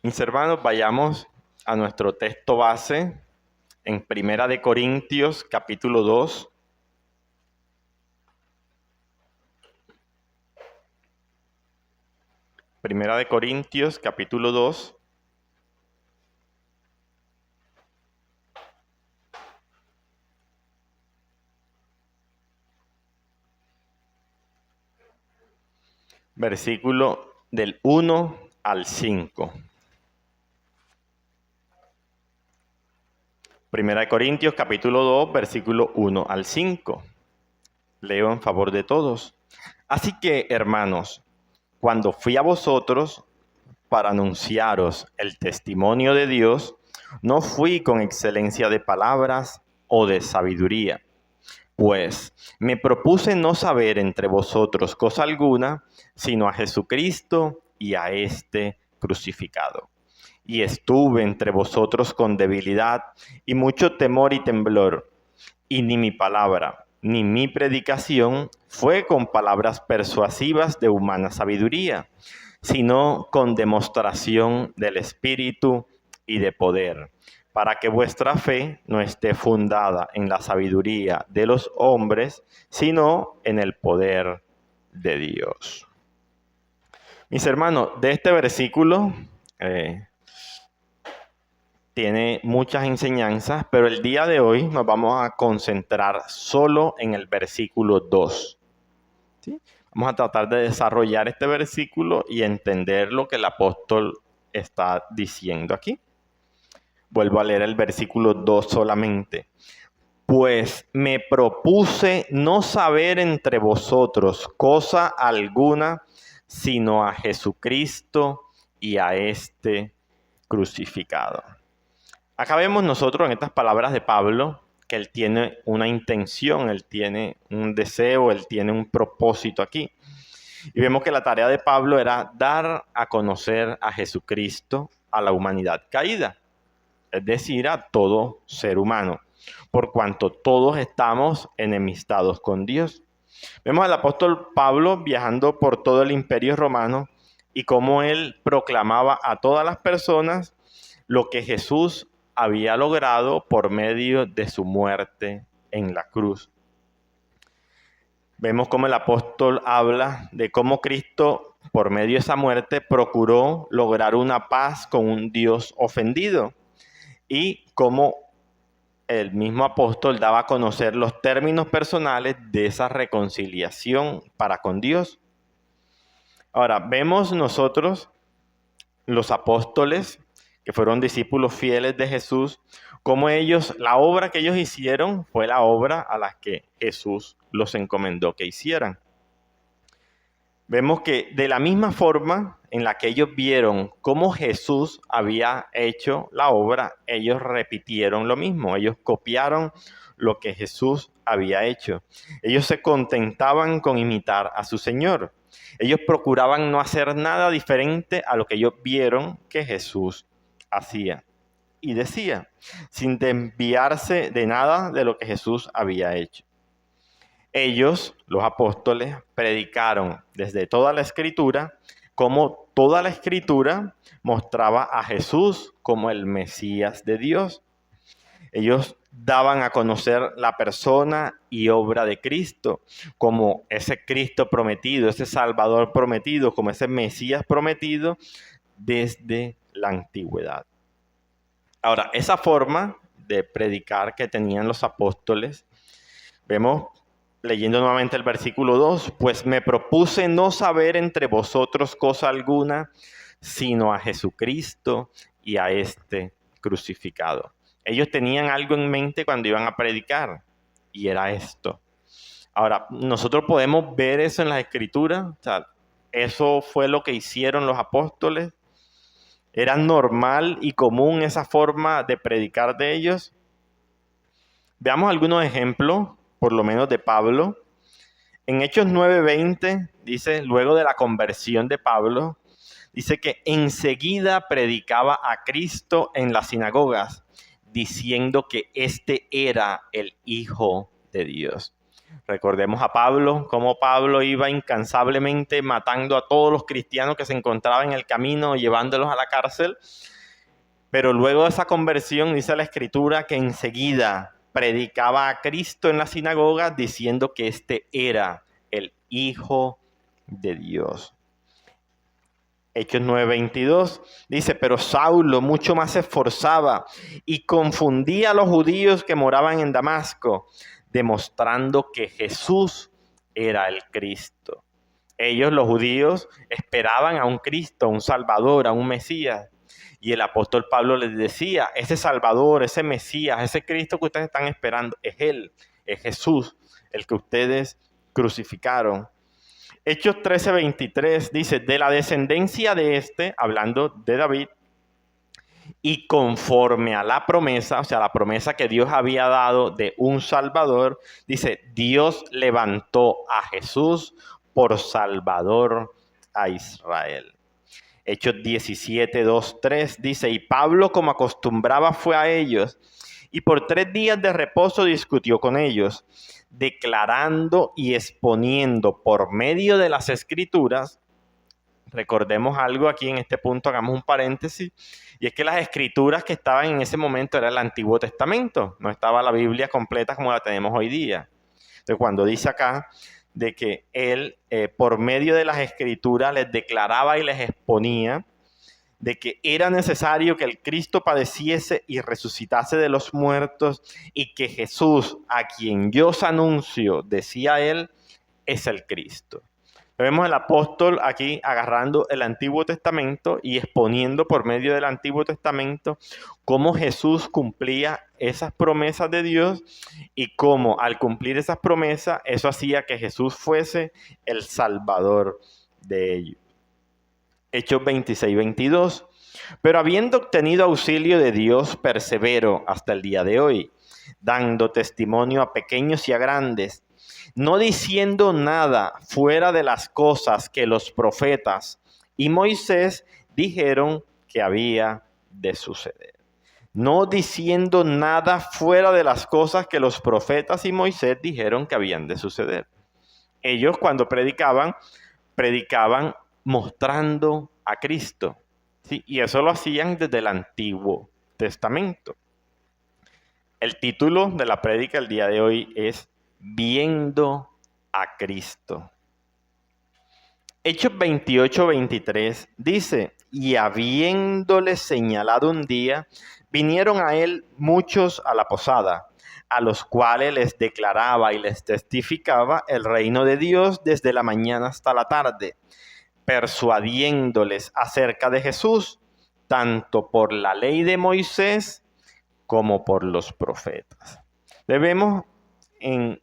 Mis hermanos, vayamos a nuestro texto base en Primera de Corintios, capítulo 2. Primera de Corintios, capítulo 2. Versículo del 1 al 5. Primera de Corintios, capítulo 2, versículo 1 al 5. Leo en favor de todos. Así que, hermanos, cuando fui a vosotros para anunciaros el testimonio de Dios, no fui con excelencia de palabras o de sabiduría, pues me propuse no saber entre vosotros cosa alguna, sino a Jesucristo y a este crucificado. Y estuve entre vosotros con debilidad y mucho temor y temblor, y ni mi palabra ni mi predicación fue con palabras persuasivas de humana sabiduría, sino con demostración del Espíritu y de poder, para que vuestra fe no esté fundada en la sabiduría de los hombres, sino en el poder de Dios. Mis hermanos, de este versículo tiene muchas enseñanzas, pero el día de hoy nos vamos a concentrar solo en el versículo 2. ¿Sí? Vamos a tratar de desarrollar este versículo y entender lo que el apóstol está diciendo aquí. Vuelvo a leer el versículo 2 solamente. Pues me propuse no saber entre vosotros cosa alguna, sino a Jesucristo y a este crucificado. Acá vemos nosotros en estas palabras de Pablo que él tiene una intención, él tiene un deseo, él tiene un propósito aquí. Y vemos que la tarea de Pablo era dar a conocer a Jesucristo a la humanidad caída, es decir, a todo ser humano, por cuanto todos estamos enemistados con Dios. Vemos al apóstol Pablo viajando por todo el imperio romano y cómo él proclamaba a todas las personas lo que Jesús había logrado por medio de su muerte en la cruz. Vemos cómo el apóstol habla de cómo Cristo, por medio de esa muerte, procuró lograr una paz con un Dios ofendido. Y cómo el mismo apóstol daba a conocer los términos personales de esa reconciliación para con Dios. Ahora, vemos nosotros, los apóstoles, que fueron discípulos fieles de Jesús, como ellos, la obra que ellos hicieron fue la obra a la que Jesús los encomendó que hicieran. Vemos que de la misma forma en la que ellos vieron cómo Jesús había hecho la obra, ellos repitieron lo mismo, ellos copiaron lo que Jesús había hecho. Ellos se contentaban con imitar a su Señor. Ellos procuraban no hacer nada diferente a lo que ellos vieron que Jesús hacía y decía, sin desviarse de nada de lo que Jesús había hecho. Ellos, los apóstoles, predicaron desde toda la Escritura cómo toda la Escritura mostraba a Jesús como el Mesías de Dios. Ellos daban a conocer la persona y obra de Cristo como ese Cristo prometido, ese Salvador prometido, como ese Mesías prometido desde la antigüedad. Ahora, esa forma de predicar que tenían los apóstoles, vemos leyendo nuevamente el versículo 2, pues me propuse no saber entre vosotros cosa alguna, sino a Jesucristo y a este crucificado. Ellos tenían algo en mente cuando iban a predicar, y era esto. Ahora, nosotros podemos ver eso en las Escrituras, o sea, eso fue lo que hicieron los apóstoles. ¿Era normal y común esa forma de predicar de ellos? Veamos algunos ejemplos, por lo menos de Pablo. En Hechos 9:20 dice, luego de la conversión de Pablo, dice que enseguida predicaba a Cristo en las sinagogas, diciendo que este era el Hijo de Dios. Recordemos a Pablo, cómo Pablo iba incansablemente matando a todos los cristianos que se encontraban en el camino, llevándolos a la cárcel. Pero luego de esa conversión, dice la Escritura que enseguida predicaba a Cristo en la sinagoga diciendo que este era el Hijo de Dios. Hechos 9:22 dice, pero Saulo mucho más se esforzaba y confundía a los judíos que moraban en Damasco, demostrando que Jesús era el Cristo. Ellos, los judíos, esperaban a un Cristo, a un Salvador, a un Mesías. Y el apóstol Pablo les decía, ese Salvador, ese Mesías, ese Cristo que ustedes están esperando, es Él, es Jesús, el que ustedes crucificaron. Hechos 13:23 dice, de la descendencia de este, hablando de David, y conforme a la promesa, o sea, la promesa que Dios había dado de un Salvador, dice, Dios levantó a Jesús por Salvador a Israel. Hechos 17:2-3 dice, y Pablo como acostumbraba fue a ellos, y por 3 días de reposo discutió con ellos, declarando y exponiendo por medio de las Escrituras. Recordemos algo aquí en este punto, hagamos un paréntesis, y es que las Escrituras que estaban en ese momento era el Antiguo Testamento, no estaba la Biblia completa como la tenemos hoy día. Entonces, cuando dice acá de que él, por medio de las Escrituras, les declaraba y les exponía de que era necesario que el Cristo padeciese y resucitase de los muertos y que Jesús, a quien yo os anuncio, decía él, es el Cristo. Vemos el apóstol aquí agarrando el Antiguo Testamento y exponiendo por medio del Antiguo Testamento cómo Jesús cumplía esas promesas de Dios y cómo al cumplir esas promesas eso hacía que Jesús fuese el Salvador de ellos. Hechos 26:22. Pero habiendo obtenido auxilio de Dios, persevero hasta el día de hoy, dando testimonio a pequeños y a grandes, no diciendo nada fuera de las cosas que los profetas y Moisés dijeron que había de suceder. No diciendo nada fuera de las cosas que los profetas y Moisés dijeron que habían de suceder. Ellos cuando predicaban mostrando a Cristo. ¿Sí? Y eso lo hacían desde el Antiguo Testamento. El título de la prédica el día de hoy es Viendo a Cristo. Hechos 28:23 dice, y habiéndole señalado un día, vinieron a él muchos a la posada, a los cuales les declaraba y les testificaba el reino de Dios desde la mañana hasta la tarde, persuadiéndoles acerca de Jesús, tanto por la ley de Moisés como por los profetas. Debemos en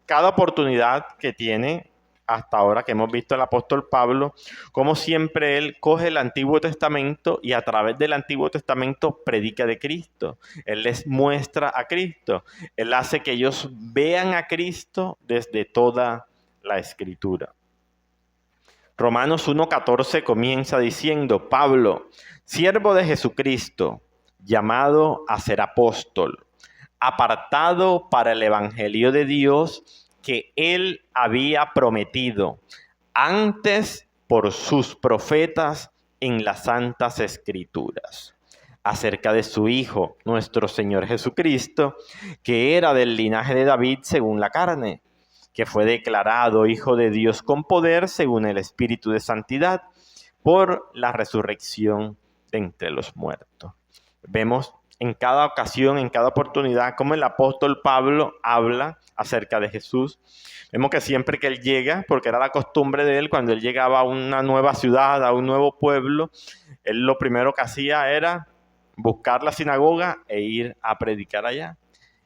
cada oportunidad que tiene hasta ahora que hemos visto el apóstol Pablo, como siempre él coge el Antiguo Testamento y a través del Antiguo Testamento predica de Cristo. Él les muestra a Cristo. Él hace que ellos vean a Cristo desde toda la Escritura. Romanos 1:14 comienza diciendo, Pablo, siervo de Jesucristo, llamado a ser apóstol, apartado para el evangelio de Dios que él había prometido antes por sus profetas en las santas escrituras, acerca de su Hijo, nuestro Señor Jesucristo, que era del linaje de David según la carne, que fue declarado Hijo de Dios con poder según el Espíritu de Santidad, por la resurrección de entre los muertos. Vemos en cada ocasión, en cada oportunidad, cómo el apóstol Pablo habla acerca de Jesús. Vemos que siempre que él llega, porque era la costumbre de él, cuando él llegaba a una nueva ciudad, a un nuevo pueblo, él lo primero que hacía era buscar la sinagoga e ir a predicar allá.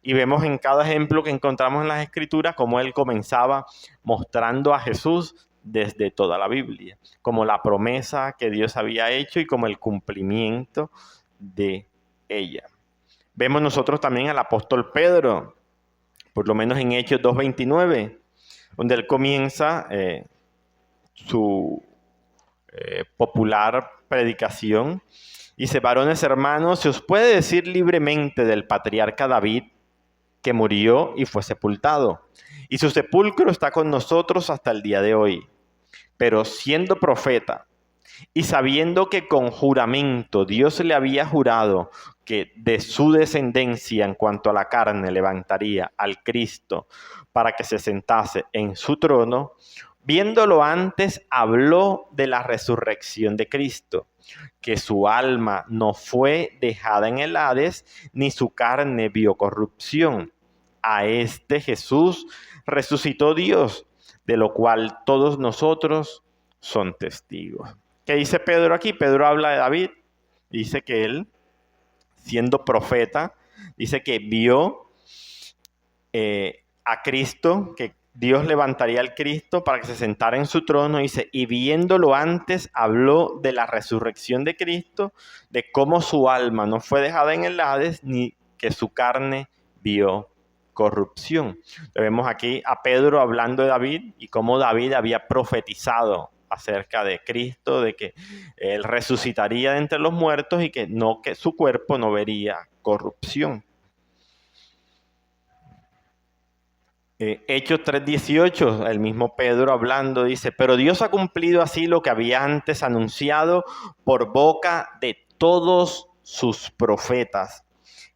Y vemos en cada ejemplo que encontramos en las Escrituras cómo él comenzaba mostrando a Jesús desde toda la Biblia, como la promesa que Dios había hecho y como el cumplimiento de ella. Vemos nosotros también al apóstol Pedro, por lo menos en Hechos 2:29, donde él comienza su popular predicación. Dice, varones hermanos, se os puede decir libremente del patriarca David, que murió y fue sepultado. Y su sepulcro está con nosotros hasta el día de hoy. Pero siendo profeta, y sabiendo que con juramento Dios le había jurado que de su descendencia en cuanto a la carne levantaría al Cristo para que se sentase en su trono, viéndolo antes habló de la resurrección de Cristo, que su alma no fue dejada en el Hades, ni su carne vio corrupción. A este Jesús resucitó Dios, de lo cual todos nosotros son testigos. ¿Qué dice Pedro aquí? Pedro habla de David. Dice que él, siendo profeta, dice que vio a Cristo, que Dios levantaría al Cristo para que se sentara en su trono. Dice, y viéndolo antes, habló de la resurrección de Cristo, de cómo su alma no fue dejada en el Hades, ni que su carne vio corrupción. Vemos aquí a Pedro hablando de David y cómo David había profetizado acerca de Cristo, de que él resucitaría de entre los muertos y que su cuerpo no vería corrupción. Hechos 3:18, el mismo Pedro hablando dice, pero Dios ha cumplido así lo que había antes anunciado por boca de todos sus profetas,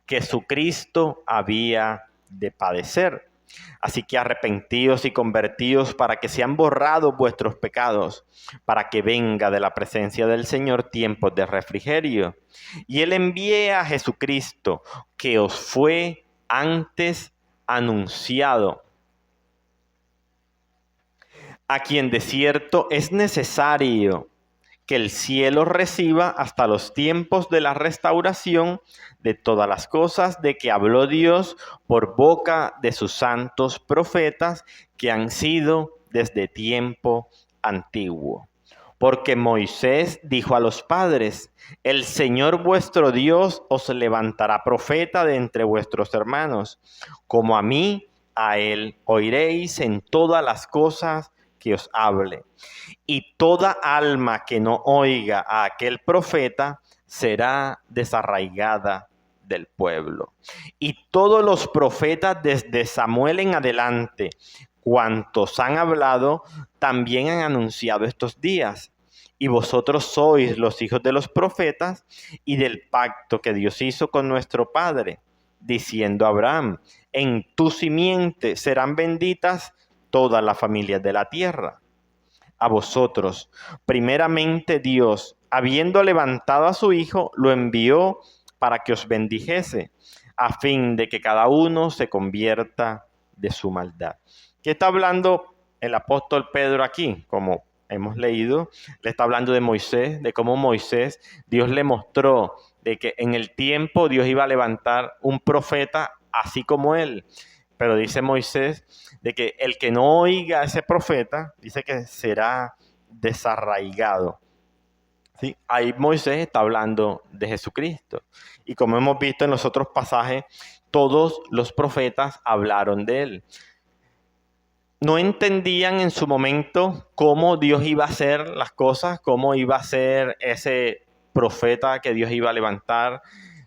que su Cristo había de padecer. Así que arrepentíos y convertíos para que sean borrados vuestros pecados, para que venga de la presencia del Señor tiempos de refrigerio. Y Él envíe a Jesucristo, que os fue antes anunciado, a quien de cierto es necesario que el cielo reciba hasta los tiempos de la restauración de todas las cosas de que habló Dios por boca de sus santos profetas que han sido desde tiempo antiguo. Porque Moisés dijo a los padres, el Señor vuestro Dios os levantará profeta de entre vuestros hermanos, como a mí, a él oiréis en todas las cosas que os hable. Y toda alma que no oiga a aquel profeta será desarraigada del pueblo. Y todos los profetas desde Samuel en adelante, cuantos han hablado, también han anunciado estos días. Y vosotros sois los hijos de los profetas y del pacto que Dios hizo con nuestro Padre, diciendo a Abraham, en tu simiente serán benditas todas las familias de la tierra. A vosotros, primeramente Dios, habiendo levantado a su Hijo, lo envió para que os bendijese, a fin de que cada uno se convierta de su maldad. ¿Qué está hablando el apóstol Pedro aquí? Como hemos leído, le está hablando de Moisés, de cómo Moisés, Dios le mostró de que en el tiempo Dios iba a levantar un profeta así como él. Pero dice Moisés de que el que no oiga a ese profeta, dice que será desarraigado. ¿Sí? Ahí Moisés está hablando de Jesucristo. Y como hemos visto en los otros pasajes, todos los profetas hablaron de él. No entendían en su momento cómo Dios iba a hacer las cosas, cómo iba a ser ese profeta que Dios iba a levantar.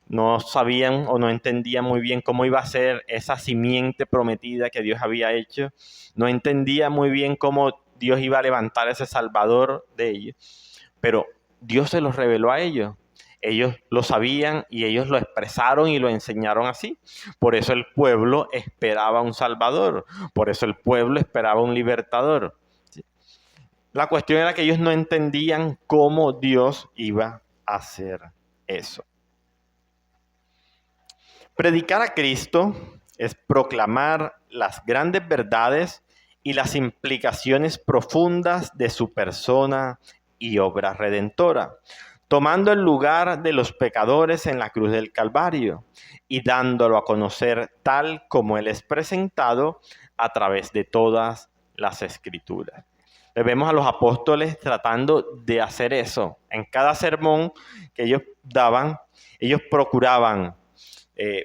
No sabían o no entendían muy bien cómo iba a ser esa simiente prometida que Dios había hecho. No entendían muy bien cómo Dios iba a levantar ese Salvador de ellos. Pero Dios se los reveló a ellos. Ellos lo sabían y ellos lo expresaron y lo enseñaron así. Por eso el pueblo esperaba un Salvador. Por eso el pueblo esperaba un libertador. La cuestión era que ellos no entendían cómo Dios iba a hacer eso. Predicar a Cristo es proclamar las grandes verdades y las implicaciones profundas de su persona y obra redentora, tomando el lugar de los pecadores en la cruz del Calvario y dándolo a conocer tal como Él es presentado a través de todas las Escrituras. Vemos a los apóstoles tratando de hacer eso. En cada sermón que ellos daban, ellos procuraban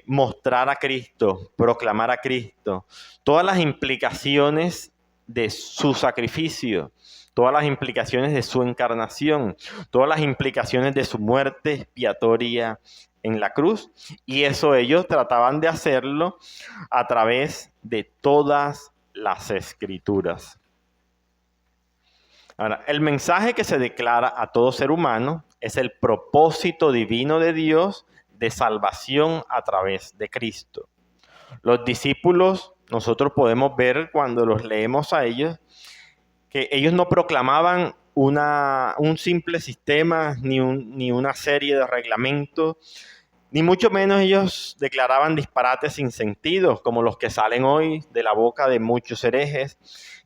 mostrar a Cristo, proclamar a Cristo, todas las implicaciones de su sacrificio, todas las implicaciones de su encarnación, todas las implicaciones de su muerte expiatoria en la cruz. Y eso ellos trataban de hacerlo a través de todas las Escrituras. Ahora, el mensaje que se declara a todo ser humano es el propósito divino de Dios de salvación a través de Cristo. Los discípulos, nosotros podemos ver cuando los leemos a ellos, que ellos no proclamaban un simple sistema ni una serie de reglamentos, ni mucho menos ellos declaraban disparates sin sentido, como los que salen hoy de la boca de muchos herejes,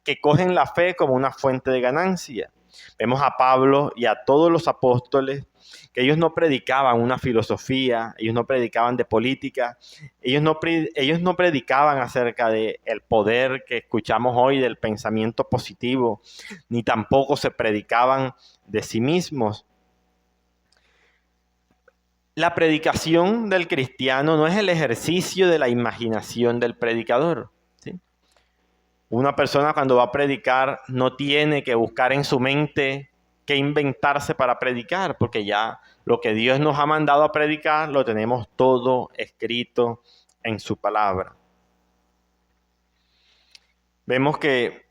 que cogen la fe como una fuente de ganancia. Vemos a Pablo y a todos los apóstoles que ellos no predicaban una filosofía, ellos no predicaban de política, ellos no predicaban acerca del poder que escuchamos hoy del pensamiento positivo, ni tampoco se predicaban de sí mismos. La predicación del cristiano no es el ejercicio de la imaginación del predicador, ¿sí? Una persona cuando va a predicar no tiene que buscar en su mente qué inventarse para predicar, porque ya lo que Dios nos ha mandado a predicar lo tenemos todo escrito en su palabra. Vemos que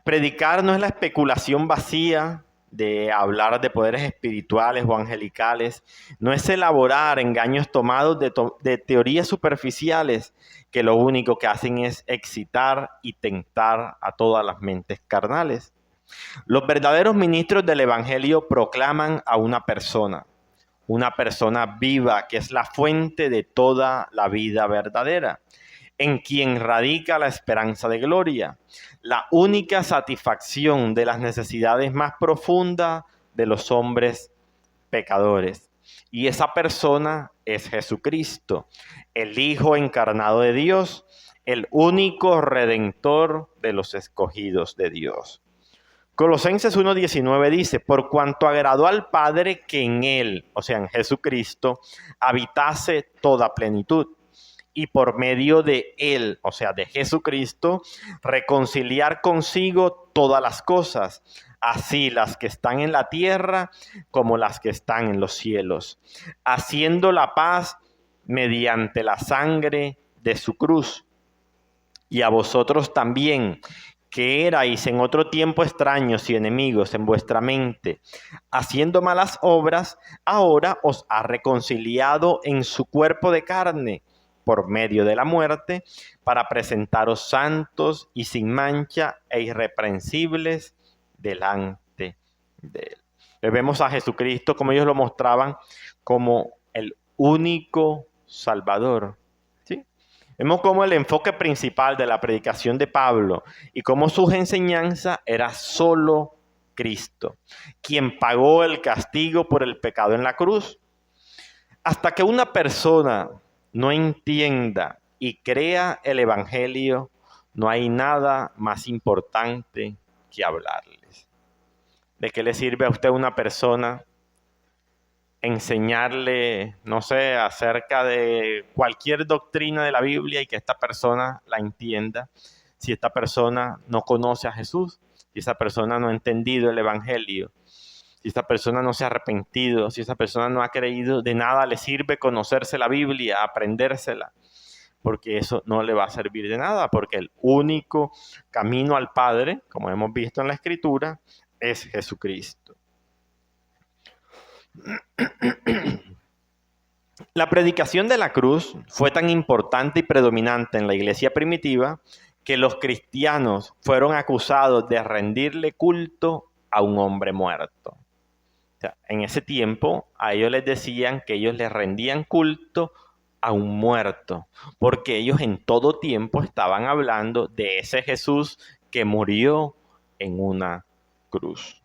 predicar no es la especulación vacía de hablar de poderes espirituales o angelicales, no es elaborar engaños tomados de teorías superficiales que lo único que hacen es excitar y tentar a todas las mentes carnales. Los verdaderos ministros del Evangelio proclaman a una persona viva que es la fuente de toda la vida verdadera, en quien radica la esperanza de gloria, la única satisfacción de las necesidades más profundas de los hombres pecadores. Y esa persona es Jesucristo, el Hijo encarnado de Dios, el único redentor de los escogidos de Dios. Colosenses 1:19 dice, por cuanto agradó al Padre que en Él, o sea en Jesucristo, habitase toda plenitud, y por medio de Él, o sea de Jesucristo, reconciliar consigo todas las cosas, así las que están en la tierra como las que están en los cielos, haciendo la paz mediante la sangre de su cruz. Y a vosotros también, que erais en otro tiempo extraños y enemigos en vuestra mente, haciendo malas obras, ahora os ha reconciliado en su cuerpo de carne, por medio de la muerte, para presentaros santos y sin mancha e irreprensibles delante de Él. Le vemos a Jesucristo, como ellos lo mostraban, como el único Salvador. ¿Sí? Vemos como el enfoque principal de la predicación de Pablo y cómo sus enseñanzas era solo Cristo, quien pagó el castigo por el pecado en la cruz. Hasta que una persona no entienda y crea el Evangelio, no hay nada más importante que hablarles. ¿De qué le sirve a usted a una persona enseñarle, no sé, acerca de cualquier doctrina de la Biblia y que esta persona la entienda, si esta persona no conoce a Jesús, si esa persona no ha entendido el Evangelio, si esta persona no se ha arrepentido, si esa persona no ha creído? De nada le sirve conocerse la Biblia, aprendérsela, porque eso no le va a servir de nada, porque el único camino al Padre, como hemos visto en la Escritura, es Jesucristo. La predicación de la cruz fue tan importante y predominante en la iglesia primitiva que los cristianos fueron acusados de rendirle culto a un hombre muerto. O sea, en ese tiempo a ellos les decían que ellos les rendían culto a un muerto, porque ellos en todo tiempo estaban hablando de ese Jesús que murió en una cruz.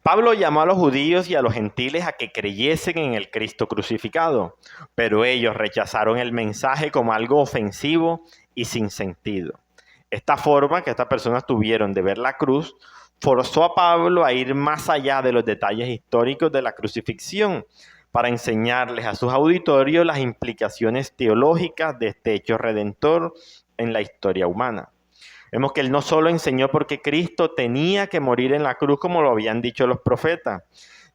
Pablo llamó a los judíos y a los gentiles a que creyesen en el Cristo crucificado, pero ellos rechazaron el mensaje como algo ofensivo y sin sentido. Esta forma que estas personas tuvieron de ver la cruz forzó a Pablo a ir más allá de los detalles históricos de la crucifixión para enseñarles a sus auditorios las implicaciones teológicas de este hecho redentor en la historia humana. Vemos que él no solo enseñó porque Cristo tenía que morir en la cruz como lo habían dicho los profetas,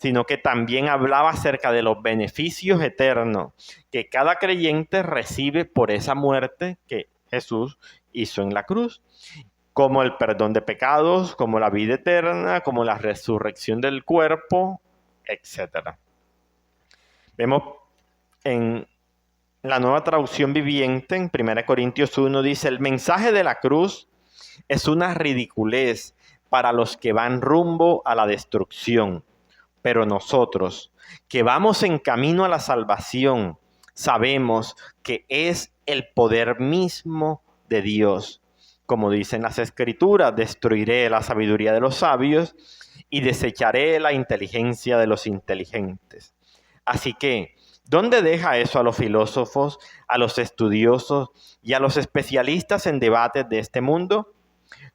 sino que también hablaba acerca de los beneficios eternos que cada creyente recibe por esa muerte que Jesús hizo en la cruz, como el perdón de pecados, como la vida eterna, como la resurrección del cuerpo, etc. Vemos en la Nueva Traducción Viviente, en 1 Corintios 1, dice: el mensaje de la cruz es una ridiculez para los que van rumbo a la destrucción. Pero nosotros, que vamos en camino a la salvación, sabemos que es el poder mismo de Dios. Como dicen las Escrituras: destruiré la sabiduría de los sabios y desecharé la inteligencia de los inteligentes. Así que, ¿dónde deja eso a los filósofos, a los estudiosos y a los especialistas en debates de este mundo?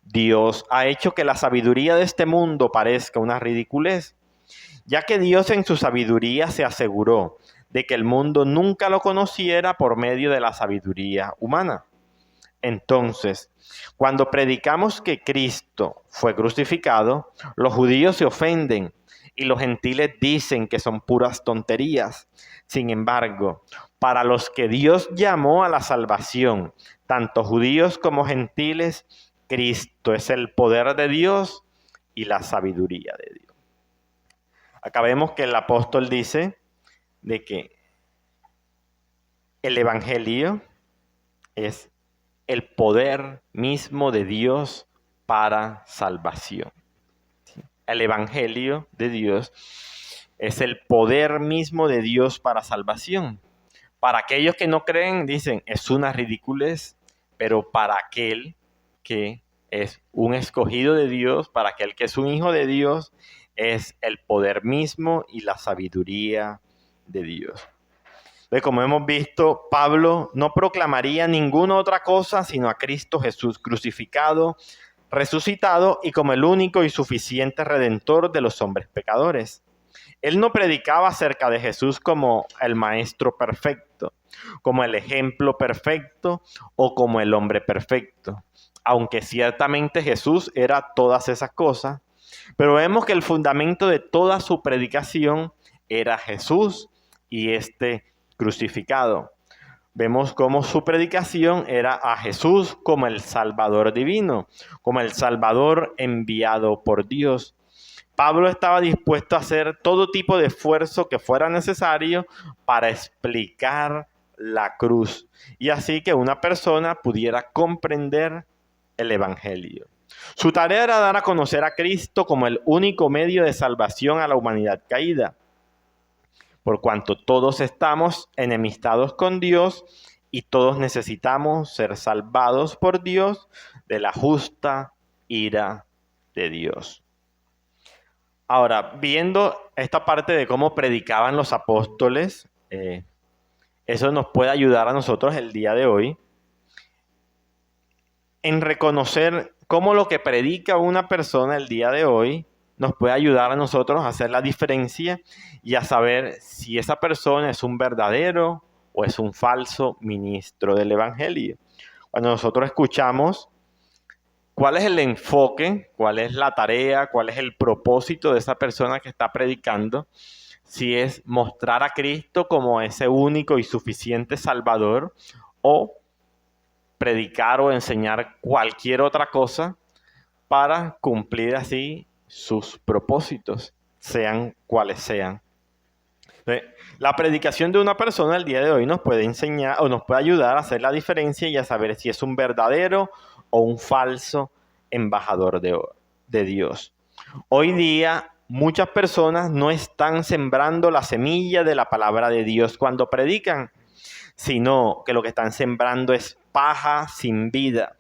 Dios ha hecho que la sabiduría de este mundo parezca una ridiculez, ya que Dios en su sabiduría se aseguró de que el mundo nunca lo conociera por medio de la sabiduría humana. Entonces, cuando predicamos que Cristo fue crucificado, los judíos se ofenden y los gentiles dicen que son puras tonterías. Sin embargo, para los que Dios llamó a la salvación, tanto judíos como gentiles, Cristo es el poder de Dios y la sabiduría de Dios. Acá vemos que el apóstol dice de que el evangelio es el poder mismo de Dios para salvación. El evangelio de Dios es el poder mismo de Dios para salvación. Para aquellos que no creen, dicen, es una ridiculez, pero para aquel que es un escogido de Dios, para aquel que es un hijo de Dios, es el poder mismo y la sabiduría de Dios. Entonces, como hemos visto, Pablo no proclamaría ninguna otra cosa sino a Cristo Jesús crucificado, resucitado y como el único y suficiente redentor de los hombres pecadores. Él no predicaba acerca de Jesús como el maestro perfecto, como el ejemplo perfecto o como el hombre perfecto, aunque ciertamente Jesús era todas esas cosas. Pero vemos que el fundamento de toda su predicación era Jesús y este crucificado. Vemos cómo su predicación era a Jesús como el Salvador divino, como el Salvador enviado por Dios. Pablo estaba dispuesto a hacer todo tipo de esfuerzo que fuera necesario para explicar la cruz y así que una persona pudiera comprender el evangelio. Su tarea era dar a conocer a Cristo como el único medio de salvación a la humanidad caída, por cuanto todos estamos enemistados con Dios y todos necesitamos ser salvados por Dios de la justa ira de Dios. Ahora, viendo esta parte de cómo predicaban los apóstoles, eso nos puede ayudar a nosotros el día de hoy en reconocer cómo lo que predica una persona el día de hoy nos puede ayudar a nosotros a hacer la diferencia y a saber si esa persona es un verdadero o es un falso ministro del evangelio. Cuando nosotros escuchamos cuál es el enfoque, cuál es la tarea, cuál es el propósito de esa persona que está predicando, si es mostrar a Cristo como ese único y suficiente Salvador o predicar o enseñar cualquier otra cosa para cumplir así sus propósitos, sean cuales sean. La predicación de una persona el día de hoy nos puede enseñar o nos puede ayudar a hacer la diferencia y a saber si es un verdadero o un falso embajador de Dios. Hoy día muchas personas no están sembrando la semilla de la palabra de Dios cuando predican, sino que lo que están sembrando es paja sin vida,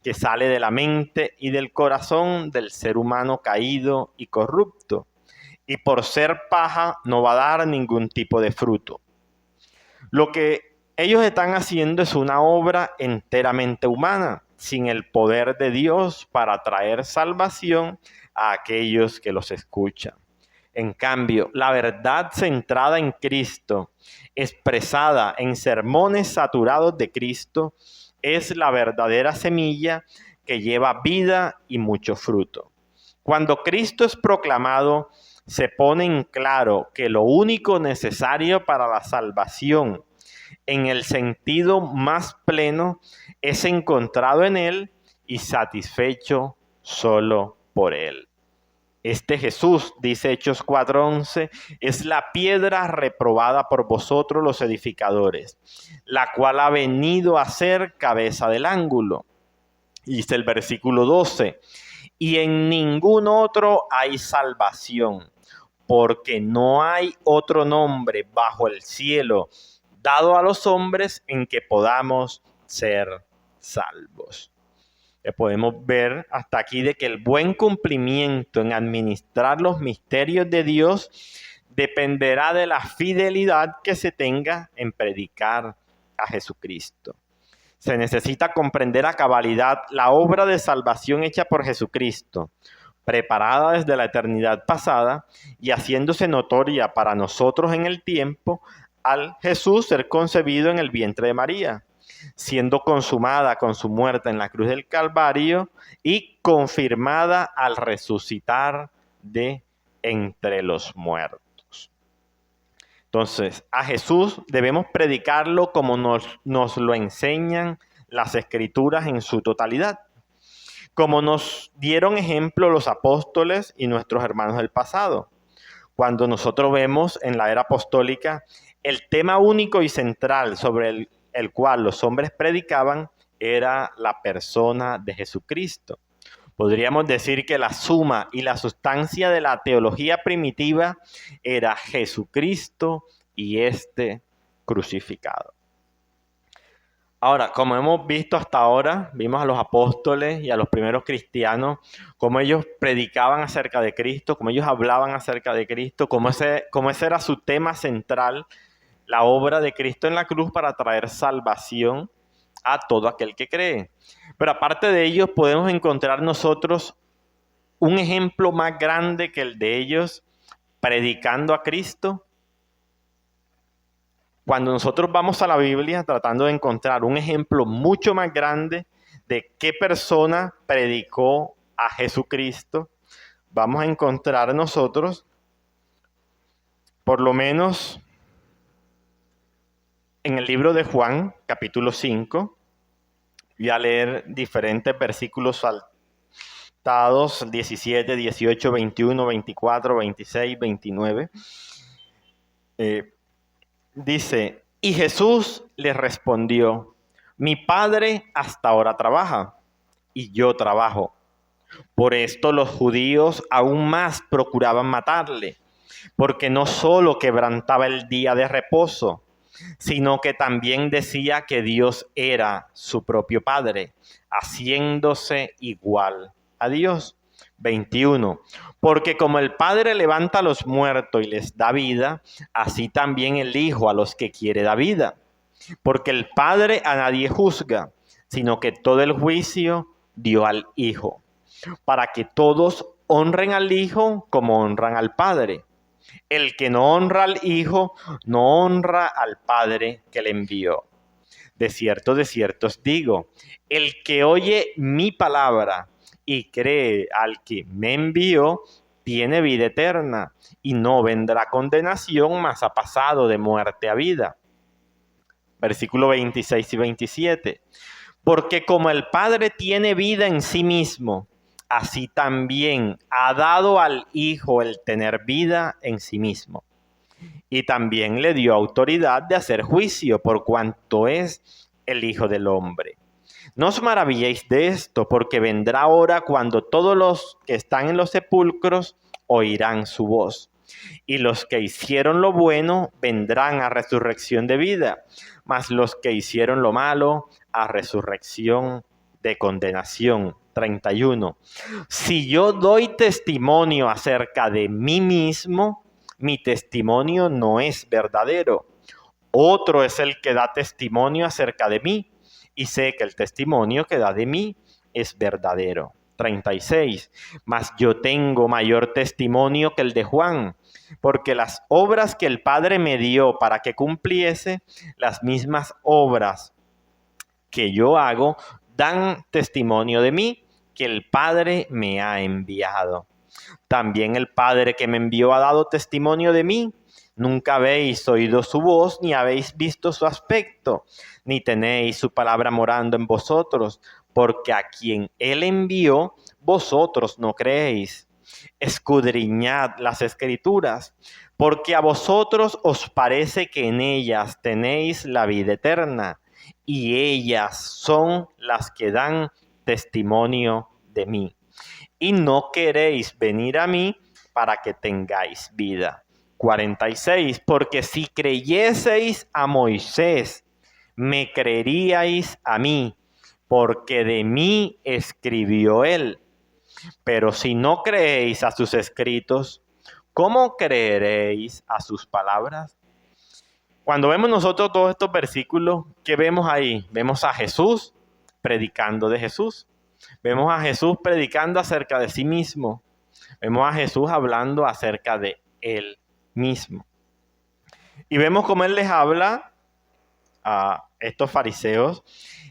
que sale de la mente y del corazón del ser humano caído y corrupto. Y por ser paja no va a dar ningún tipo de fruto. Lo que ellos están haciendo es una obra enteramente humana, sin el poder de Dios para traer salvación a aquellos que los escuchan. En cambio, la verdad centrada en Cristo, expresada en sermones saturados de Cristo, es la verdadera semilla que lleva vida y mucho fruto. Cuando Cristo es proclamado, se pone en claro que lo único necesario para la salvación, en el sentido más pleno, es encontrado en Él y satisfecho solo por Él. Este Jesús, dice Hechos 4:11, es la piedra reprobada por vosotros los edificadores, la cual ha venido a ser cabeza del ángulo. Y dice el versículo 12, y en ningún otro hay salvación, porque no hay otro nombre bajo el cielo dado a los hombres en que podamos ser salvos. Podemos ver hasta aquí de que el buen cumplimiento en administrar los misterios de Dios dependerá de la fidelidad que se tenga en predicar a Jesucristo. Se necesita comprender a cabalidad la obra de salvación hecha por Jesucristo, preparada desde la eternidad pasada y haciéndose notoria para nosotros en el tiempo al Jesús ser concebido en el vientre de María, siendo consumada con su muerte en la cruz del Calvario y confirmada al resucitar de entre los muertos. Entonces, a Jesús debemos predicarlo como nos lo enseñan las Escrituras en su totalidad, como nos dieron ejemplo los apóstoles y nuestros hermanos del pasado. Cuando nosotros vemos en la era apostólica el tema único y central sobre el cual los hombres predicaban era la persona de Jesucristo. Podríamos decir que la suma y la sustancia de la teología primitiva era Jesucristo y este crucificado. Ahora, como hemos visto hasta ahora, vimos a los apóstoles y a los primeros cristianos, cómo ellos predicaban acerca de Cristo, cómo ellos hablaban acerca de Cristo, cómo ese era su tema central, la obra de Cristo en la cruz para traer salvación a todo aquel que cree. Pero aparte de ellos, podemos encontrar nosotros un ejemplo más grande que el de ellos predicando a Cristo. Cuando nosotros vamos a la Biblia tratando de encontrar un ejemplo mucho más grande de qué persona predicó a Jesucristo, vamos a encontrar nosotros, por lo menos en el libro de Juan, capítulo 5, voy a leer diferentes versículos saltados, 17, 18, 21, 24, 26, 29. Dice, y Jesús le respondió, mi Padre hasta ahora trabaja, y yo trabajo. Por esto los judíos aún más procuraban matarle, porque no solo quebrantaba el día de reposo, sino que también decía que Dios era su propio Padre, haciéndose igual a Dios. 21. Porque como el Padre levanta a los muertos y les da vida, así también el Hijo a los que quiere da vida. Porque el Padre a nadie juzga, sino que todo el juicio dio al Hijo, para que todos honren al Hijo como honran al Padre. El que no honra al Hijo, no honra al Padre que le envió. De cierto os digo, el que oye mi palabra y cree al que me envió, tiene vida eterna y no vendrá condenación, mas ha pasado de muerte a vida. Versículo 26 y 27. Porque como el Padre tiene vida en sí mismo, así también ha dado al Hijo el tener vida en sí mismo. Y también le dio autoridad de hacer juicio por cuanto es el Hijo del Hombre. No os maravilléis de esto, porque vendrá hora cuando todos los que están en los sepulcros oirán su voz. Y los que hicieron lo bueno vendrán a resurrección de vida, mas los que hicieron lo malo a resurrección de condenación. 31. Si yo doy testimonio acerca de mí mismo, mi testimonio no es verdadero. Otro es el que da testimonio acerca de mí, y sé que el testimonio que da de mí es verdadero. 36. Mas yo tengo mayor testimonio que el de Juan, porque las obras que el Padre me dio para que cumpliese, las mismas obras que yo hago, dan testimonio de mí, que el Padre me ha enviado. También el Padre que me envió ha dado testimonio de mí. Nunca habéis oído su voz, ni habéis visto su aspecto, ni tenéis su palabra morando en vosotros, porque a quien él envió, vosotros no creéis. Escudriñad las Escrituras, porque a vosotros os parece que en ellas tenéis la vida eterna, y ellas son las que dan testimonio de mí. Y no queréis venir a mí para que tengáis vida. 46. Porque si creyeseis a Moisés, me creeríais a mí, porque de mí escribió él. Pero si no creéis a sus escritos, ¿cómo creeréis a sus palabras? Cuando vemos nosotros todos estos versículos, ¿qué vemos ahí? Vemos a Jesús predicando de Jesús. Vemos a Jesús predicando acerca de sí mismo. Vemos a Jesús hablando acerca de él mismo. Y vemos cómo él les habla a estos fariseos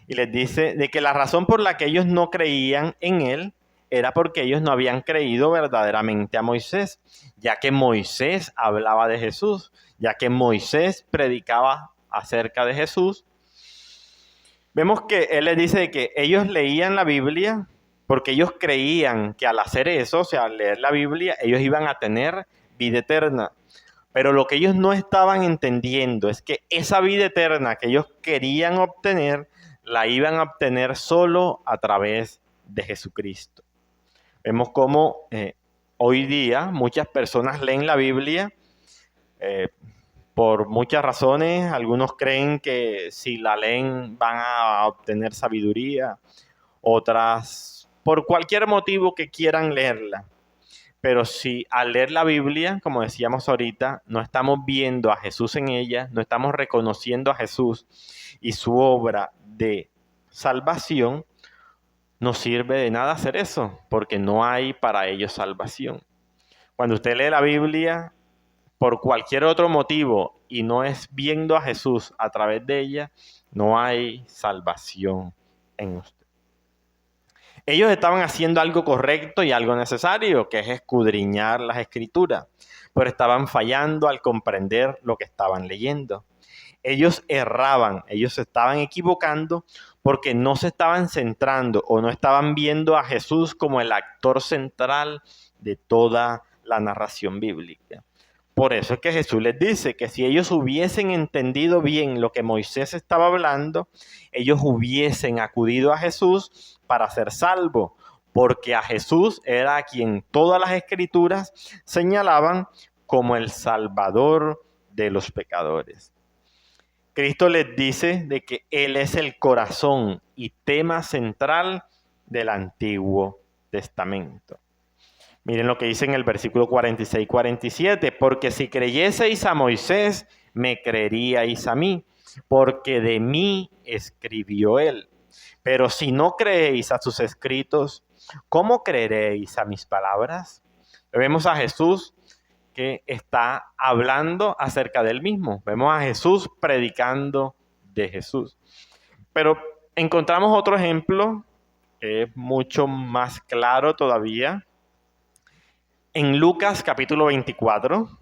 y les dice de que la razón por la que ellos no creían en él era porque ellos no habían creído verdaderamente a Moisés, ya que Moisés hablaba de Jesús, ya que Moisés predicaba acerca de Jesús. Vemos que él les dice que ellos leían la Biblia porque ellos creían que al hacer eso, o sea, al leer la Biblia, ellos iban a tener vida eterna. Pero lo que ellos no estaban entendiendo es que esa vida eterna que ellos querían obtener, la iban a obtener solo a través de Jesucristo. Vemos cómo hoy día muchas personas leen la Biblia por muchas razones. Algunos creen que si la leen van a obtener sabiduría, otras por cualquier motivo que quieran leerla. Pero si al leer la Biblia, como decíamos ahorita, no estamos viendo a Jesús en ella, no estamos reconociendo a Jesús y su obra de salvación, no sirve de nada hacer eso, porque no hay para ellos salvación. Cuando usted lee la Biblia por cualquier otro motivo y no es viendo a Jesús a través de ella, no hay salvación en usted. Ellos estaban haciendo algo correcto y algo necesario, que es escudriñar las Escrituras, pero estaban fallando al comprender lo que estaban leyendo. Ellos erraban, ellos se estaban equivocando porque no se estaban centrando o no estaban viendo a Jesús como el actor central de toda la narración bíblica. Por eso es que Jesús les dice que si ellos hubiesen entendido bien lo que Moisés estaba hablando, ellos hubiesen acudido a Jesús para ser salvos, porque a Jesús era a quien todas las escrituras señalaban como el Salvador de los pecadores. Cristo les dice de que Él es el corazón y tema central del Antiguo Testamento. Miren lo que dice en el versículo 46-47. Porque si creyeseis a Moisés, me creeríais a mí, porque de mí escribió él. Pero si no creéis a sus escritos, ¿cómo creeréis a mis palabras? Vemos a Jesús que está hablando acerca del mismo. Vemos a Jesús predicando de Jesús. Pero encontramos otro ejemplo que es mucho más claro todavía. En Lucas capítulo 24,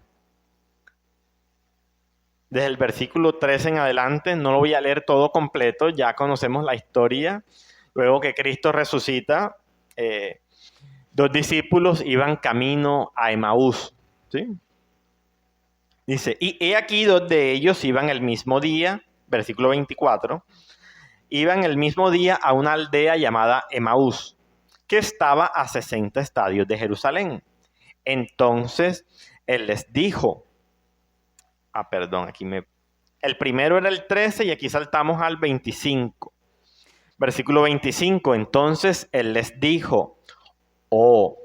desde el versículo 13 en adelante, no lo voy a leer todo completo, ya conocemos la historia. Luego que Cristo resucita, dos discípulos iban camino a Emaús, ¿sí? Dice, y he aquí dos de ellos iban el mismo día, versículo 24, iban el mismo día a una aldea llamada Emaús, que estaba a 60 estadios de Jerusalén. Entonces él les dijo, el primero era el 13 y aquí saltamos al 25. Versículo 25, entonces él les dijo, oh,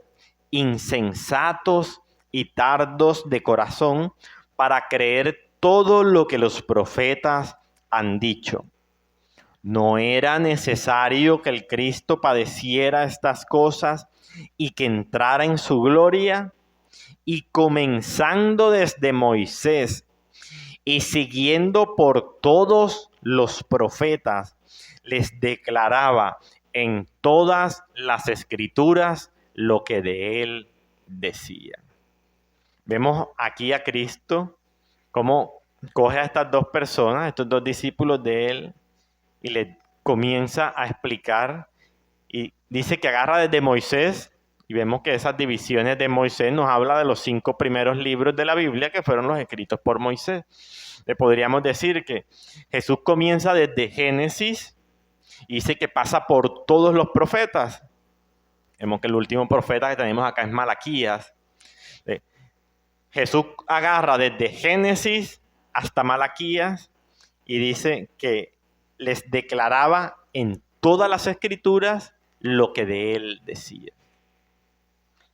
insensatos y tardos de corazón para creer todo lo que los profetas han dicho. ¿No era necesario que el Cristo padeciera estas cosas y que entrara en su gloria? Y comenzando desde Moisés y siguiendo por todos los profetas, les declaraba en todas las escrituras lo que de él decía. Vemos aquí a Cristo cómo coge a estas dos personas, estos dos discípulos de él, y les comienza a explicar. Y dice que agarra desde Moisés, y vemos que esas divisiones de Moisés nos habla de los 5 primeros libros de la Biblia que fueron los escritos por Moisés. Le podríamos decir que Jesús comienza desde Génesis y dice que pasa por todos los profetas. Vemos que el último profeta que tenemos acá es Malaquías. Jesús agarra desde Génesis hasta Malaquías y dice que les declaraba en todas las escrituras lo que de él decía.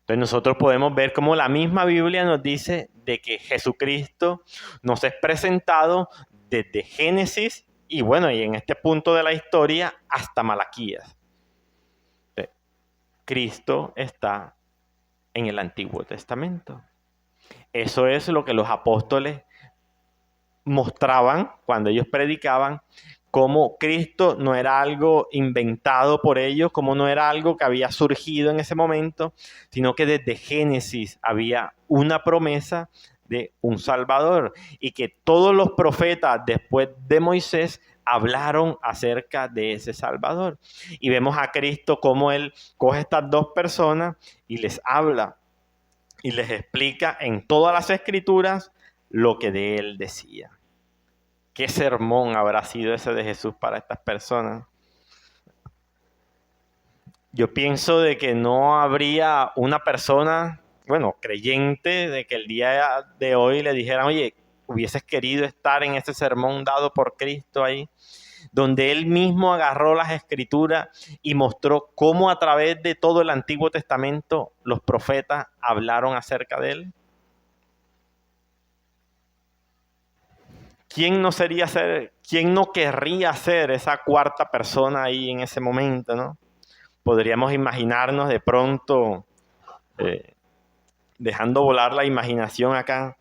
Entonces nosotros podemos ver cómo la misma Biblia nos dice de que Jesucristo nos es presentado desde Génesis y bueno, y en este punto de la historia hasta Malaquías. Cristo está en el Antiguo Testamento. Eso es lo que los apóstoles mostraban cuando ellos predicaban, cómo Cristo no era algo inventado por ellos, como no era algo que había surgido en ese momento, sino que desde Génesis había una promesa de un Salvador y que todos los profetas después de Moisés hablaron acerca de ese Salvador. Y vemos a Cristo cómo él coge estas dos personas y les habla y les explica en todas las escrituras lo que de él decía. ¿Qué sermón habrá sido ese de Jesús para estas personas? Yo pienso de que no habría una persona, bueno, creyente, de que el día de hoy le dijeran, oye, hubieses querido estar en ese sermón dado por Cristo ahí, donde él mismo agarró las escrituras y mostró cómo a través de todo el Antiguo Testamento los profetas hablaron acerca de él. ¿Quién no querría ser esa cuarta persona ahí en ese momento, ¿no? Podríamos imaginarnos de pronto, dejando volar la imaginación acá,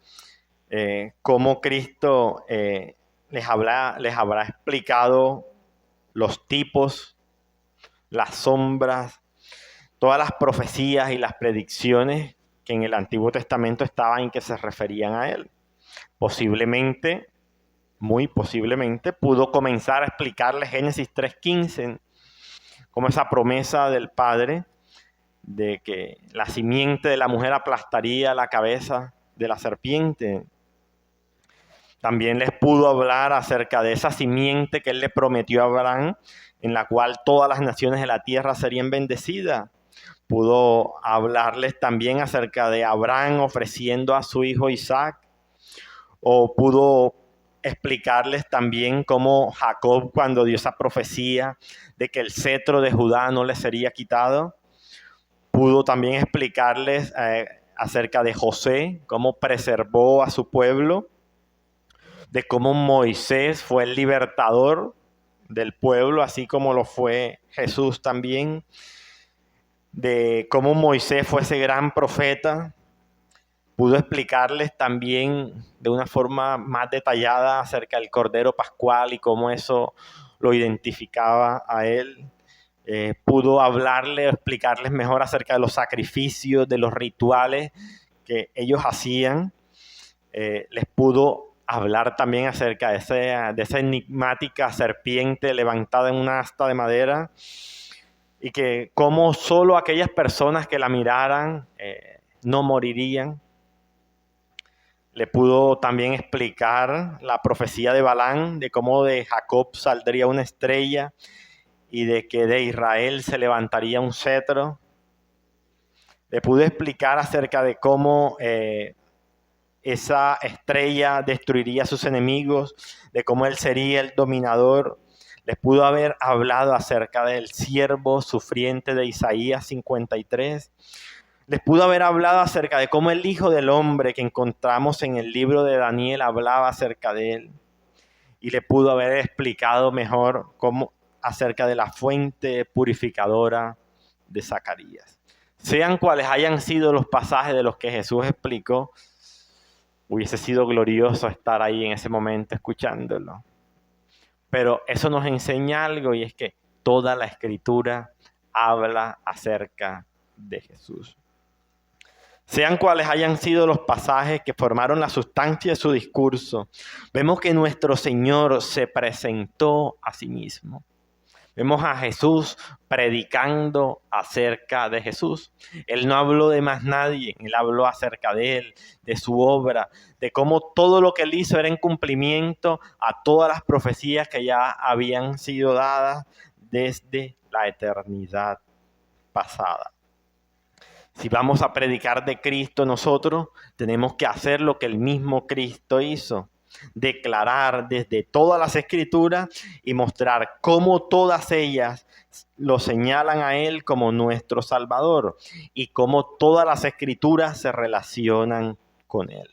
cómo Cristo les habrá explicado los tipos, las sombras, todas las profecías y las predicciones que en el Antiguo Testamento estaban y que se referían a él. Posiblemente, muy posiblemente, pudo comenzar a explicarle Génesis 3:15, como esa promesa del Padre de que la simiente de la mujer aplastaría la cabeza de la serpiente. También les pudo hablar acerca de esa simiente que él le prometió a Abraham, en la cual todas las naciones de la tierra serían bendecidas. Pudo hablarles también acerca de Abraham ofreciendo a su hijo Isaac. O pudo explicarles también cómo Jacob, cuando dio esa profecía de que el cetro de Judá no le sería quitado, pudo también explicarles acerca de José, cómo preservó a su pueblo, de cómo Moisés fue el libertador del pueblo, así como lo fue Jesús también, de cómo Moisés fue ese gran profeta. Pudo explicarles también de una forma más detallada acerca del Cordero Pascual y cómo eso lo identificaba a él. Pudo hablarles, explicarles mejor acerca de los sacrificios, de los rituales que ellos hacían. Les pudo hablar también acerca de esa enigmática serpiente levantada en una asta de madera y que como solo aquellas personas que la miraran no morirían. Le pudo también explicar la profecía de Balaam, de cómo de Jacob saldría una estrella y de que de Israel se levantaría un cetro. Le pudo explicar acerca de cómo esa estrella destruiría a sus enemigos, de cómo él sería el dominador. Les pudo haber hablado acerca del siervo sufriente de Isaías 53. Les pudo haber hablado acerca de cómo el Hijo del Hombre que encontramos en el libro de Daniel hablaba acerca de él. Y le pudo haber explicado mejor cómo acerca de la fuente purificadora de Zacarías. Sean cuales hayan sido los pasajes de los que Jesús explicó, hubiese sido glorioso estar ahí en ese momento escuchándolo. Pero eso nos enseña algo y es que toda la Escritura habla acerca de Jesús. Sean cuales hayan sido los pasajes que formaron la sustancia de su discurso, vemos que nuestro Señor se presentó a sí mismo. Vemos a Jesús predicando acerca de Jesús. Él no habló de más nadie, él habló acerca de él, de su obra, de cómo todo lo que él hizo era en cumplimiento a todas las profecías que ya habían sido dadas desde la eternidad pasada. Si vamos a predicar de Cristo nosotros, tenemos que hacer lo que el mismo Cristo hizo. Declarar desde todas las Escrituras y mostrar cómo todas ellas lo señalan a Él como nuestro Salvador y cómo todas las Escrituras se relacionan con Él.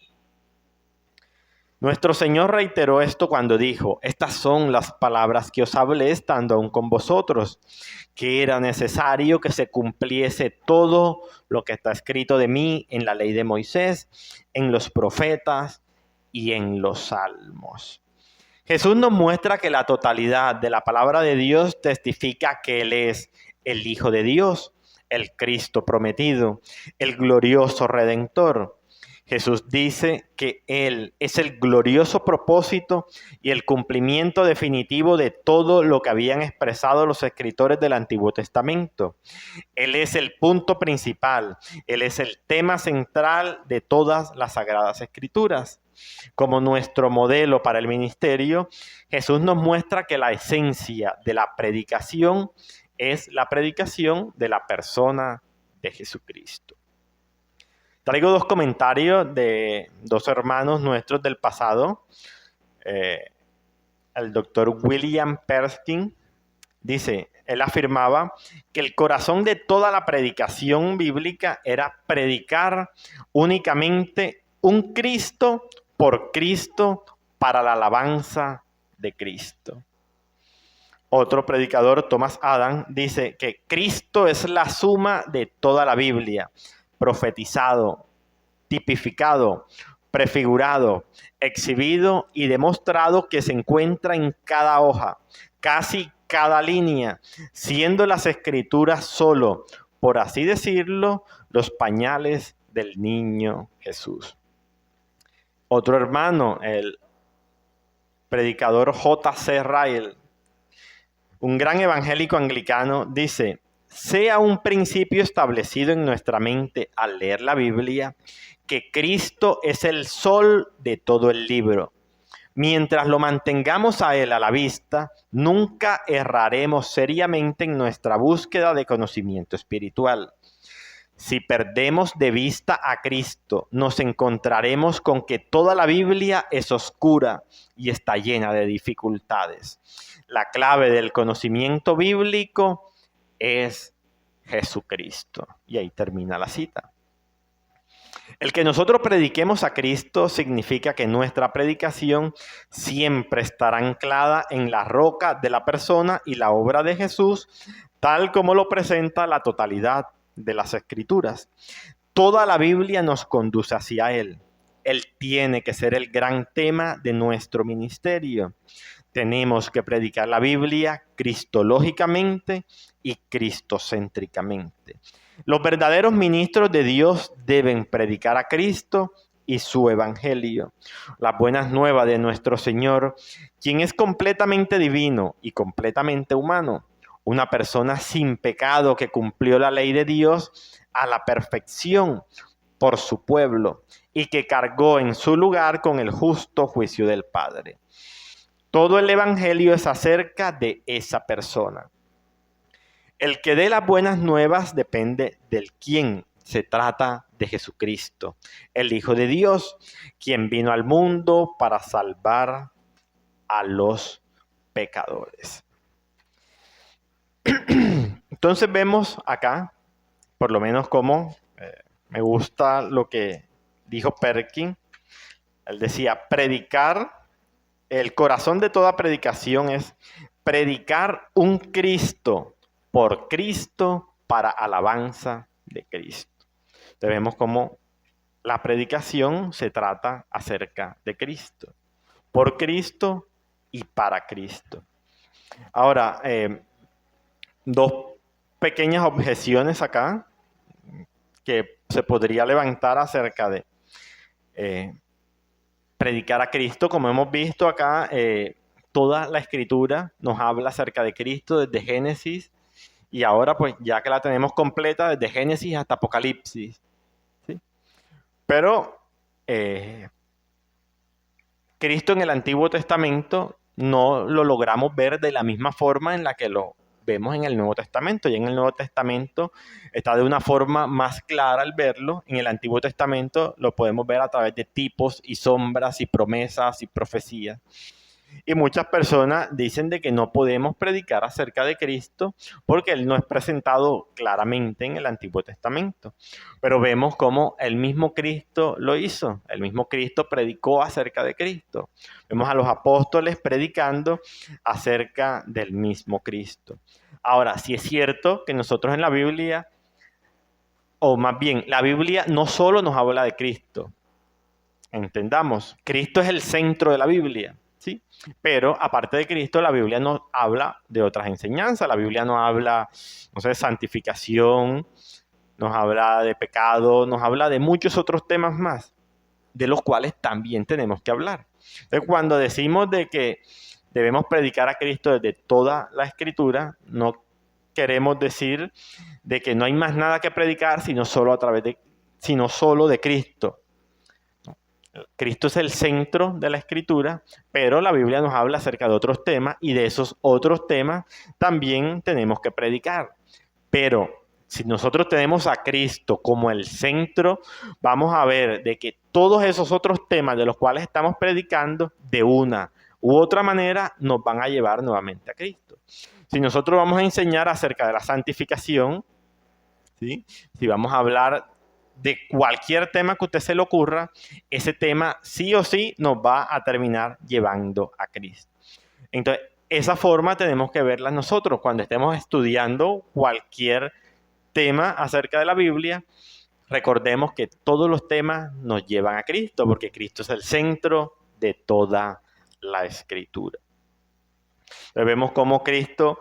Nuestro Señor reiteró esto cuando dijo: estas son las palabras que os hablé estando aún con vosotros, que era necesario que se cumpliese todo lo que está escrito de mí en la ley de Moisés, en los profetas y en los salmos. Jesús nos muestra que la totalidad de la palabra de Dios testifica que Él es el Hijo de Dios, el Cristo prometido, el glorioso Redentor. Jesús dice que Él es el glorioso propósito y el cumplimiento definitivo de todo lo que habían expresado los escritores del Antiguo Testamento. Él es el punto principal, Él es el tema central de todas las Sagradas Escrituras. Como nuestro modelo para el ministerio, Jesús nos muestra que la esencia de la predicación es la predicación de la persona de Jesucristo. Traigo dos comentarios de dos hermanos nuestros del pasado. El doctor William Perskin dice, él afirmaba que el corazón de toda la predicación bíblica era predicar únicamente un Cristo por Cristo para la alabanza de Cristo. Otro predicador, Thomas Adam, dice que Cristo es la suma de toda la Biblia, profetizado, tipificado, prefigurado, exhibido y demostrado que se encuentra en cada hoja, casi cada línea, siendo las Escrituras solo, por así decirlo, los pañales del niño Jesús. Otro hermano, el predicador J.C. Ryle, un gran evangélico anglicano, dice: sea un principio establecido en nuestra mente al leer la Biblia que Cristo es el sol de todo el libro. Mientras lo mantengamos a Él a la vista, nunca erraremos seriamente en nuestra búsqueda de conocimiento espiritual. Si perdemos de vista a Cristo, nos encontraremos con que toda la Biblia es oscura y está llena de dificultades. La clave del conocimiento bíblico es Jesucristo. Y ahí termina la cita. El que nosotros prediquemos a Cristo significa que nuestra predicación siempre estará anclada en la roca de la persona y la obra de Jesús, tal como lo presenta la totalidad de las Escrituras. Toda la Biblia nos conduce hacia Él. Él tiene que ser el gran tema de nuestro ministerio. Tenemos que predicar la Biblia cristológicamente y cristocéntricamente. Los verdaderos ministros de Dios deben predicar a Cristo y su evangelio, las buenas nuevas de nuestro Señor, quien es completamente divino y completamente humano, una persona sin pecado que cumplió la ley de Dios a la perfección por su pueblo y que cargó en su lugar con el justo juicio del Padre. Todo el evangelio es acerca de esa persona. El que dé las buenas nuevas depende del quién. Se trata de Jesucristo, el Hijo de Dios, quien vino al mundo para salvar a los pecadores. Entonces vemos acá, por lo menos como me gusta lo que dijo Perkin. Él decía, predicar, el corazón de toda predicación es predicar un Cristo por Cristo para alabanza de Cristo. Entonces vemos cómo la predicación se trata acerca de Cristo, por Cristo y para Cristo. Ahora, dos pequeñas objeciones acá que se podría levantar acerca de predicar a Cristo. Como hemos visto acá, toda la Escritura nos habla acerca de Cristo desde Génesis, y ahora pues ya que la tenemos completa, desde Génesis hasta Apocalipsis, ¿sí? Pero Cristo en el Antiguo Testamento no lo logramos ver de la misma forma en la que lo vemos en el Nuevo Testamento. Y en el Nuevo Testamento está de una forma más clara al verlo. En el Antiguo Testamento lo podemos ver a través de tipos y sombras y promesas y profecías. Y muchas personas dicen de que no podemos predicar acerca de Cristo porque Él no es presentado claramente en el Antiguo Testamento. Pero vemos cómo el mismo Cristo lo hizo. El mismo Cristo predicó acerca de Cristo. Vemos a los apóstoles predicando acerca del mismo Cristo. Ahora, sí es cierto que nosotros en la Biblia, o más bien, la Biblia no solo nos habla de Cristo. Entendamos, Cristo es el centro de la Biblia. ¿Sí? Pero aparte de Cristo, la Biblia nos habla de otras enseñanzas. La Biblia nos habla, no sé, de santificación, nos habla de pecado, nos habla de muchos otros temas más, de los cuales también tenemos que hablar. Entonces, cuando decimos de que debemos predicar a Cristo desde toda la Escritura, no queremos decir de que no hay más nada que predicar sino solo de Cristo. Cristo es el centro de la Escritura, pero la Biblia nos habla acerca de otros temas, y de esos otros temas también tenemos que predicar. Pero si nosotros tenemos a Cristo como el centro, vamos a ver de que todos esos otros temas de los cuales estamos predicando, de una u otra manera, nos van a llevar nuevamente a Cristo. Si nosotros vamos a enseñar acerca de la santificación, ¿sí? Si vamos a hablar de cualquier tema que a usted se le ocurra, ese tema sí o sí nos va a terminar llevando a Cristo. Entonces, esa forma tenemos que verla nosotros cuando estemos estudiando cualquier tema acerca de la Biblia. Recordemos que todos los temas nos llevan a Cristo, porque Cristo es el centro de toda la Escritura. Entonces, vemos cómo Cristo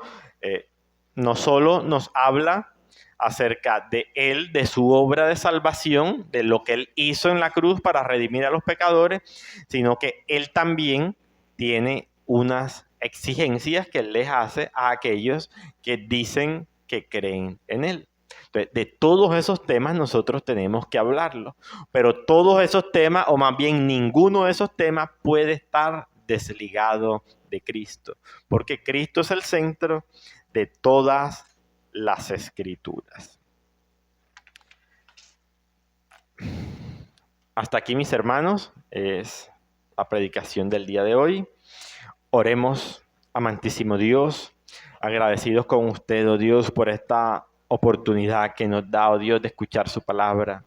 no solo nos habla acerca de Él, de su obra de salvación, de lo que Él hizo en la cruz para redimir a los pecadores, sino que Él también tiene unas exigencias que Él les hace a aquellos que dicen que creen en Él. Entonces, de todos esos temas nosotros tenemos que hablarlo, pero todos esos temas, o más bien ninguno de esos temas, puede estar desligado de Cristo, porque Cristo es el centro de todas las Escrituras. Hasta aquí, mis hermanos, es la predicación del día de hoy. Oremos, amantísimo Dios, agradecidos con usted, oh Dios, por esta oportunidad que nos da, oh Dios, de escuchar su palabra.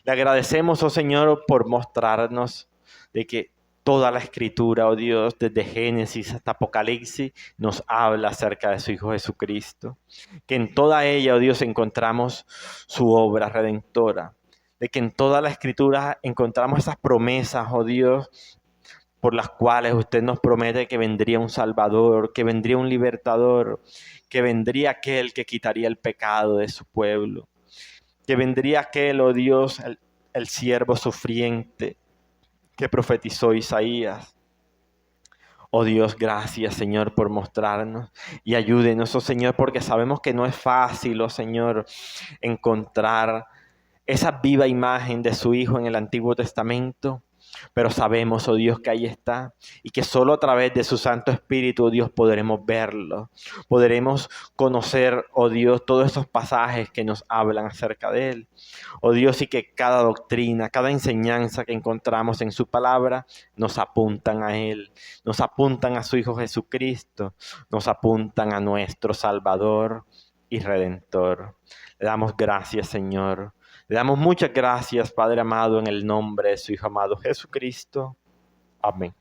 Le agradecemos, oh Señor, por mostrarnos de que toda la Escritura, oh Dios, desde Génesis hasta Apocalipsis, nos habla acerca de su Hijo Jesucristo. Que en toda ella, oh Dios, encontramos su obra redentora. De que en toda la Escritura encontramos esas promesas, oh Dios, por las cuales usted nos promete que vendría un Salvador, que vendría un Libertador, que vendría aquel que quitaría el pecado de su pueblo, que vendría aquel, oh Dios, el siervo sufriente que profetizó Isaías. Oh Dios, gracias, Señor, por mostrarnos, y ayúdenos, oh Señor, porque sabemos que no es fácil, oh Señor, encontrar esa viva imagen de su Hijo en el Antiguo Testamento. Pero sabemos, oh Dios, que ahí está, y que solo a través de su Santo Espíritu, oh Dios, podremos verlo. Podremos conocer, oh Dios, todos esos pasajes que nos hablan acerca de Él. Oh Dios, y que cada doctrina, cada enseñanza que encontramos en su palabra, nos apuntan a Él, nos apuntan a su Hijo Jesucristo, nos apuntan a nuestro Salvador y Redentor. Le damos gracias, Señor. Le damos muchas gracias, Padre amado, en el nombre de su Hijo amado Jesucristo. Amén.